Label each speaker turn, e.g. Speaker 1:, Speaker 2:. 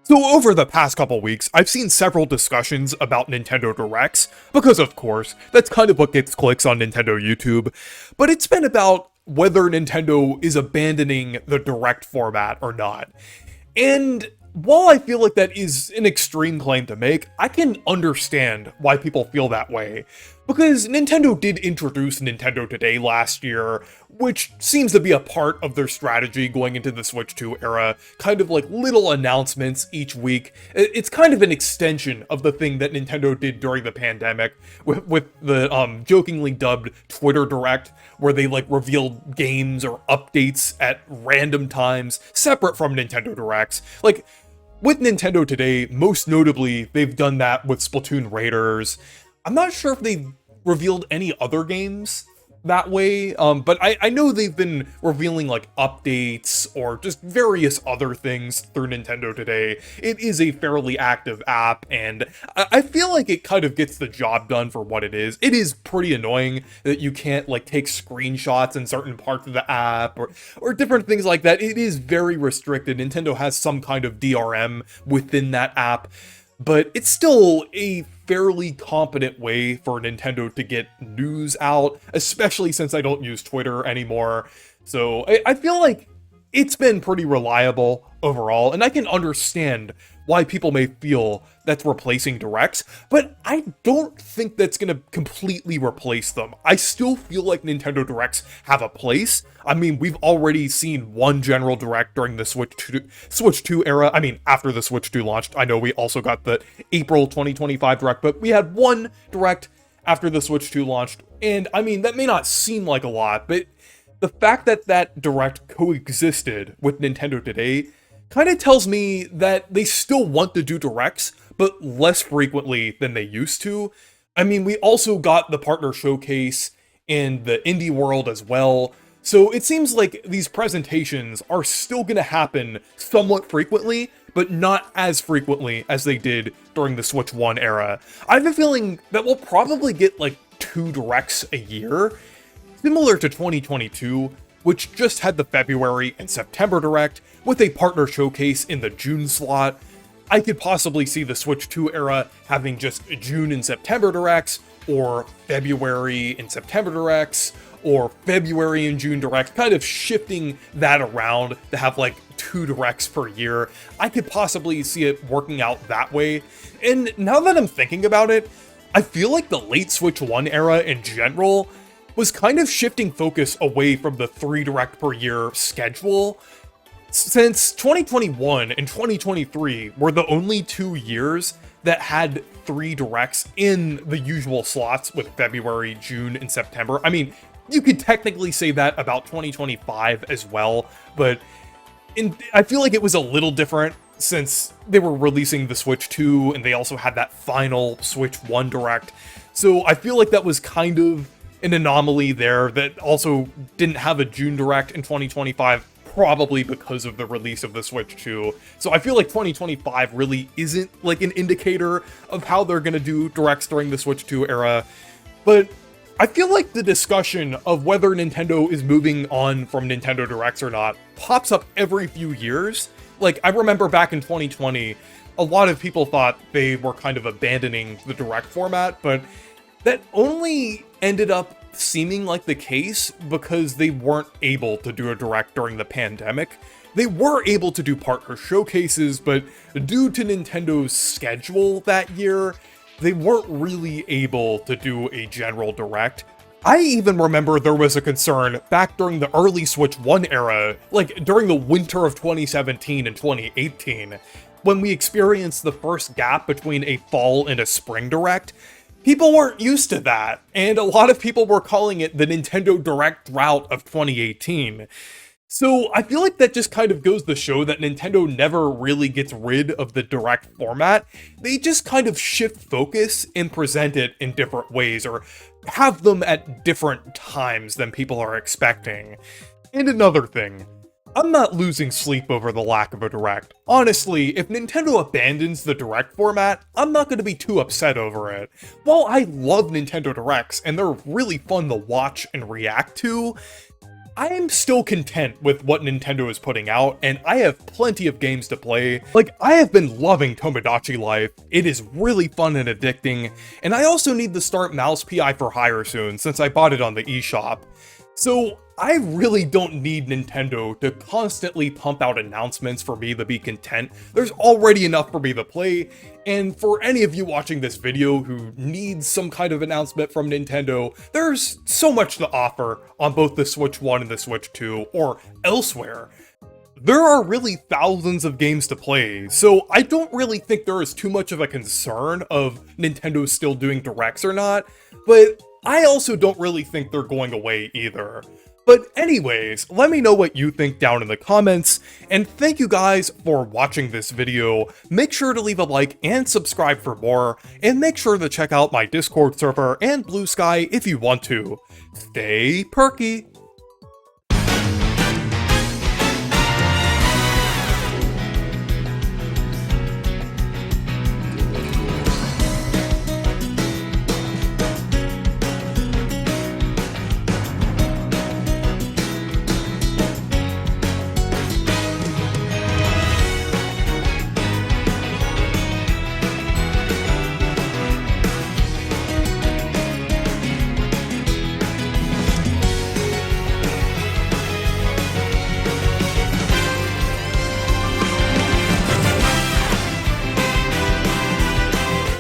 Speaker 1: So over the past couple weeks, I've seen several discussions about Nintendo Directs, because of course, that's kind of what gets clicks on Nintendo YouTube, but it's been about whether Nintendo is abandoning the Direct format or not. And while I feel like that is an extreme claim to make, I can understand why people feel that way. Because Nintendo did introduce Nintendo Today last year, which seems to be a part of their strategy going into the Switch 2 era, kind of like little announcements each week. It's kind of an extension of the thing that Nintendo did during the pandemic with the jokingly dubbed Twitter Direct, where they like revealed games or updates at random times, separate from Nintendo Directs. Like, with Nintendo Today, most notably, they've done that with Splatoon Raiders. I'm not sure if they've revealed any other games that way, but I know they've been revealing like updates or just various other things through Nintendo Today. It is a fairly active app, and I feel like it kind of gets the job done for what it is. It is pretty annoying that you can't like take screenshots in certain parts of the app or different things like that. It is very restricted. Nintendo has some kind of DRM within that app, but it's still a fairly competent way for Nintendo to get news out, especially since I don't use Twitter anymore. So I feel like it's been pretty reliable overall, and I can understand why people may feel that's replacing Directs, but I don't think that's going to completely replace them. I still feel like Nintendo Directs have a place. I mean, we've already seen one general Direct during the Switch 2 era. I mean, after the Switch 2 launched. I know we also got the April 2025 Direct, but we had one Direct after the Switch 2 launched, and I mean, that may not seem like a lot, but the fact that that Direct coexisted with Nintendo Today kind of tells me that they still want to do Directs, but less frequently than they used to. I mean, we also got the partner showcase in the indie world as well, so it seems like these presentations are still going to happen somewhat frequently, but not as frequently as they did during the Switch 1 era. I have a feeling that we'll probably get like 2 Directs a year, similar to 2022, which just had the February and September Direct, with a partner showcase in the June slot. I could possibly see the Switch 2 era having just June and September Directs, or February and September Directs, or February and June Directs, kind of shifting that around to have like 2 Directs per year. I could possibly see it working out that way. And now that I'm thinking about it, I feel like the late Switch 1 era in general was kind of shifting focus away from the 3 Direct per year schedule. Since 2021 and 2023 were the only 2 years that had 3 Directs in the usual slots with February, June, and September. I mean, you could technically say that about 2025 as well, but I feel like it was a little different since they were releasing the Switch 2 and they also had that final Switch 1 Direct. So I feel like that was kind of an anomaly there that also didn't have a June Direct in 2025, probably because of the release of the Switch 2. So I feel like 2025 really isn't like an indicator of how they're going to do Directs during the Switch 2 era. But I feel like the discussion of whether Nintendo is moving on from Nintendo Directs or not pops up every few years. Like, I remember back in 2020, a lot of people thought they were kind of abandoning the Direct format, but that only ended up seeming like the case because they weren't able to do a Direct during the pandemic. They were able to do partner showcases, but due to Nintendo's schedule that year, they weren't really able to do a general Direct. I even remember there was a concern back during the early Switch 1 era, like during the winter of 2017 and 2018, when we experienced the first gap between a fall and a spring Direct. People weren't used to that, and a lot of people were calling it the Nintendo Direct drought of 2018. So I feel like that just kind of goes to show that Nintendo never really gets rid of the Direct format. They just kind of shift focus and present it in different ways, or have them at different times than people are expecting. And another thing, I'm not losing sleep over the lack of a Direct. Honestly, if Nintendo abandons the Direct format, I'm not going to be too upset over it. While I love Nintendo Directs, and they're really fun to watch and react to, I'm still content with what Nintendo is putting out, and I have plenty of games to play. Like, I have been loving Tomodachi Life. It is really fun and addicting, and I also need to start Mouse PI for Hire soon, since I bought it on the eShop. So, I really don't need Nintendo to constantly pump out announcements for me to be content. There's already enough for me to play, and for any of you watching this video who needs some kind of announcement from Nintendo, there's so much to offer on both the Switch 1 and the Switch 2, or elsewhere. There are really thousands of games to play, so I don't really think there is too much of a concern of Nintendo still doing directs or not, but I also don't really think they're going away either. But anyways, let me know what you think down in the comments, and thank you guys for watching this video. Make sure to leave a like and subscribe for more, and make sure to check out my Discord server and Blue Sky if you want to. Stay perky!